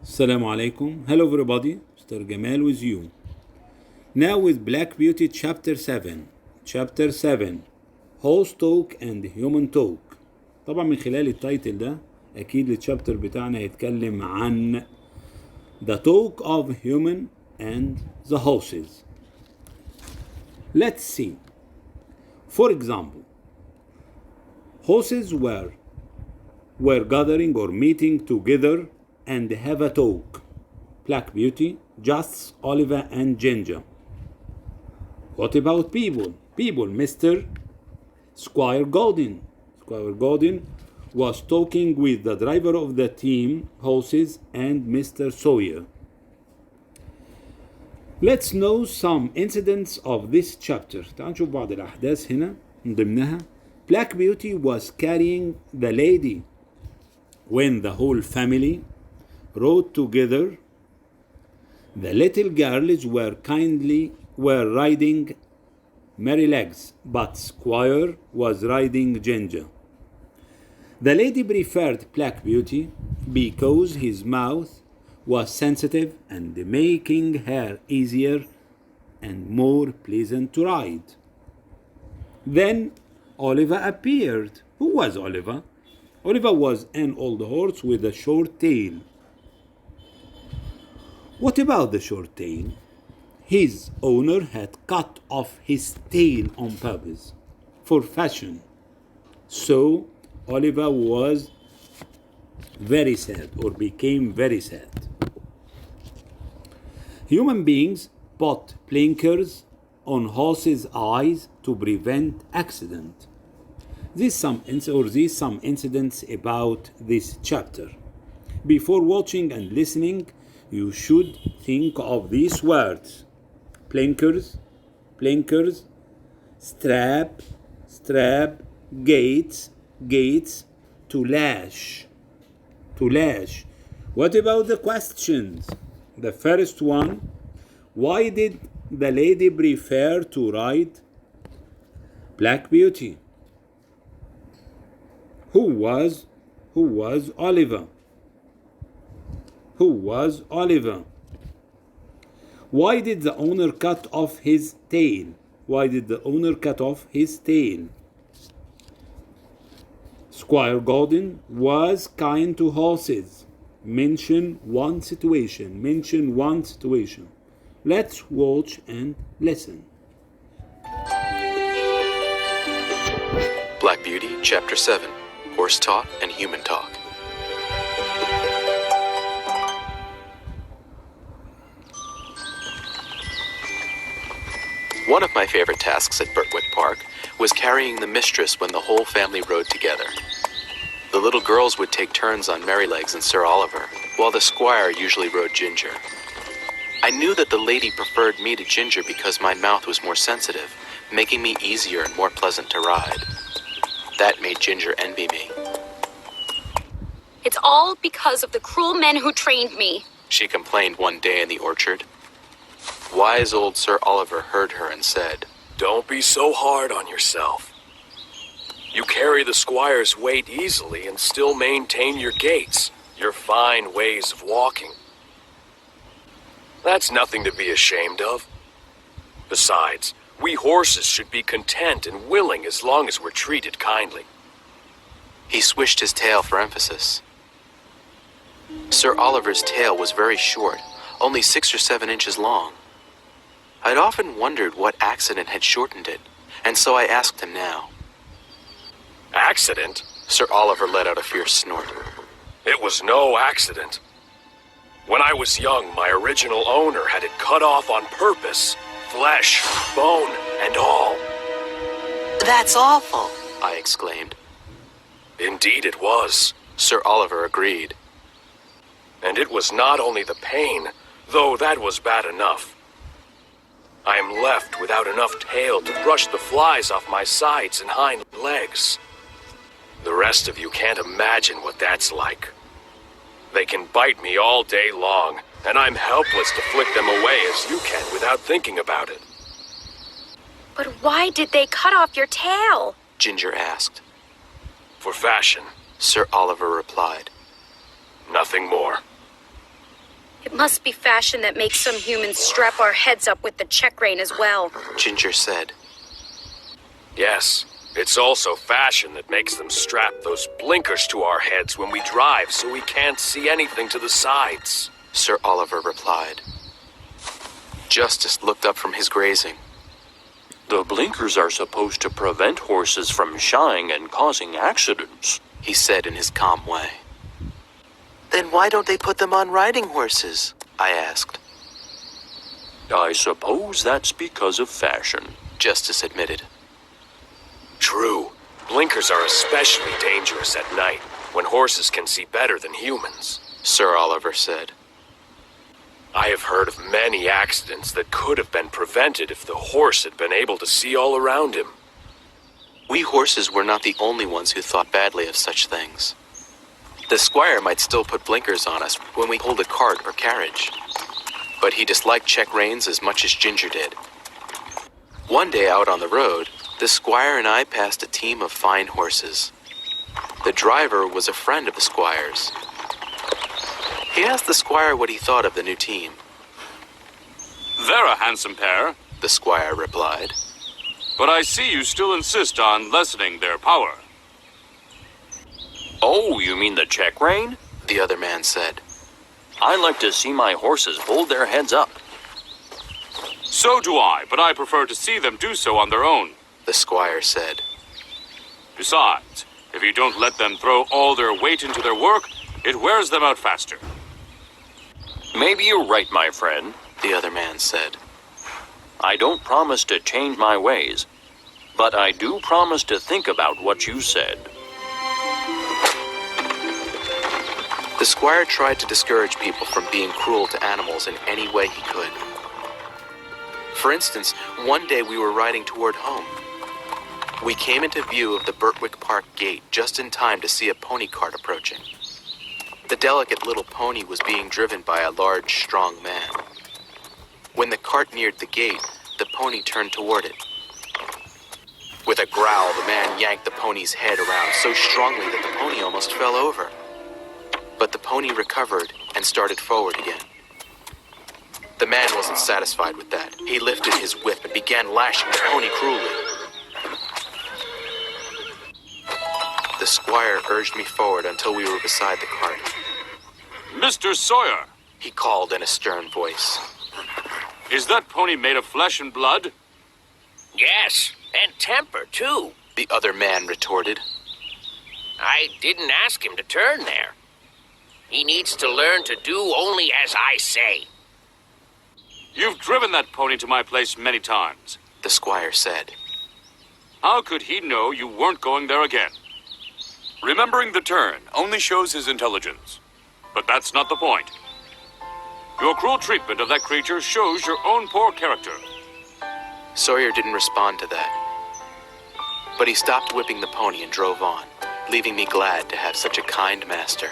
Assalamu alaikum. Hello everybody. Mr. Gamal with you. Now with Black Beauty chapter 7. Chapter 7. Horse Talk and Human Talk. طبعا من خلال التايتل ده أكيد الشابتر بتاعنا هيتكلم عن The Talk of Human and the Horses. Let's see. For example, horses were gathering or meeting together and have a talk. Black Beauty, Just, Oliver, and Ginger. What about people? People, Mr. Squire Gordon. Squire Gordon was talking with the driver of the team horses and Mr. Sawyer. Let's know some incidents of this chapter. تعالوا نشوف بعض الأحداث هنا من ضمنها. Black Beauty was carrying the lady when the whole family rode together. The little girls were riding Merrylegs, but Squire was riding Ginger. The lady preferred Black Beauty because his mouth was sensitive and making her easier and more pleasant to ride. Then Oliver appeared. Who was Oliver? Oliver was an old horse with a short tail. What about the short tail? His owner had cut off his tail on purpose for fashion. So Oliver was very sad or became very sad. Human beings put blinkers on horses' eyes to prevent accident. These some incidents about this chapter. Before watching and listening, you should think of these words: blinkers, blinkers, strap, strap, gates, gates, to lash, to lash. What about the questions? The first one: why did the lady prefer to ride Black Beauty? Who was Oliver? Who was Oliver? Why did the owner cut off his tail? Why did the owner cut off his tail? Squire Gordon was kind to horses. Mention one situation. Mention one situation. Let's watch and listen. Black Beauty, Chapter 7. Horse Talk and Human Talk. One of my favorite tasks at Birtwick Park was carrying the mistress when the whole family rode together. The little girls would take turns on Merrylegs and Sir Oliver, while the squire usually rode Ginger. I knew that the lady preferred me to Ginger because my mouth was more sensitive, making me easier and more pleasant to ride. That made Ginger envy me. It's all because of the cruel men who trained me, She complained one day in the orchard. Wise old Sir Oliver heard her and said, "Don't be so hard on yourself. You carry the squire's weight easily and still maintain your gaits, your fine ways of walking. That's nothing to be ashamed of. Besides, we horses should be content and willing as long as we're treated kindly." He swished his tail for emphasis. Sir Oliver's tail was very short, only 6 or 7 inches long. I'd often wondered what accident had shortened it, and so I asked him now. "Accident?" Sir Oliver let out a fierce snort. "It was no accident. When I was young, my original owner had it cut off on purpose, flesh, bone, and all." That's awful. I exclaimed. "Indeed it was. Sir Oliver agreed. And it was not only the pain, though that was bad enough. I am left without enough tail to brush the flies off my sides and hind legs. The rest of you can't imagine what that's like. They can bite me all day long, and I'm helpless to flick them away as you can without thinking about it." but why did they cut off your tail? Ginger asked. "For fashion, Sir Oliver replied. nothing more. Must be fashion that makes some humans strap our heads up with the check rein as well. Ginger said. Yes, it's also fashion that makes them strap those blinkers to our heads when we drive so we can't see anything to the sides. Sir Oliver replied. Justice looked up from his grazing. The blinkers are supposed to prevent horses from shying and causing accidents, He said in his calm way. Then why don't they put them on riding horses? I asked. I suppose that's because of fashion. Justice admitted. True. Blinkers are especially dangerous at night, when horses can see better than humans. Sir Oliver said. I have heard of many accidents that could have been prevented if the horse had been able to see all around him. We horses were not the only ones who thought badly of such things. The squire might still put blinkers on us when we pulled a cart or carriage, but he disliked check reins as much as Ginger did. One day out on the road, the squire and I passed a team of fine horses. The driver was a friend of the squire's. He asked the squire what he thought of the new team. They're a handsome pair, The squire replied. but I see you still insist on lessening their power. Oh, you mean the check rein? The other man said. I like to see my horses hold their heads up. So do I, but I prefer to see them do so on their own. The squire said. Besides, if you don't let them throw all their weight into their work, it wears them out faster. Maybe you're right, my friend. The other man said. I don't promise to change my ways, but I do promise to think about what you said. The squire tried to discourage people from being cruel to animals in any way he could. For instance, one day we were riding toward home. We came into view of the Birtwick Park gate just in time to see a pony cart approaching. The delicate little pony was being driven by a large, strong man. When the cart neared the gate, the pony turned toward it. With a growl, the man yanked the pony's head around so strongly that the pony almost fell over. But the pony recovered and started forward again. The man wasn't satisfied with that. He lifted his whip and began lashing the pony cruelly. The squire urged me forward until we were beside the cart. Mr. Sawyer, He called in a stern voice. is that pony made of flesh and blood? Yes, and temper, too. The other man retorted. I didn't ask him to turn there. He needs to learn to do only as I say. You've driven that pony to my place many times. The squire said. How could he know you weren't going there again? Remembering the turn only shows his intelligence. But that's not the point. Your cruel treatment of that creature shows your own poor character. Sawyer didn't respond to that. But he stopped whipping the pony and drove on, leaving me glad to have such a kind master.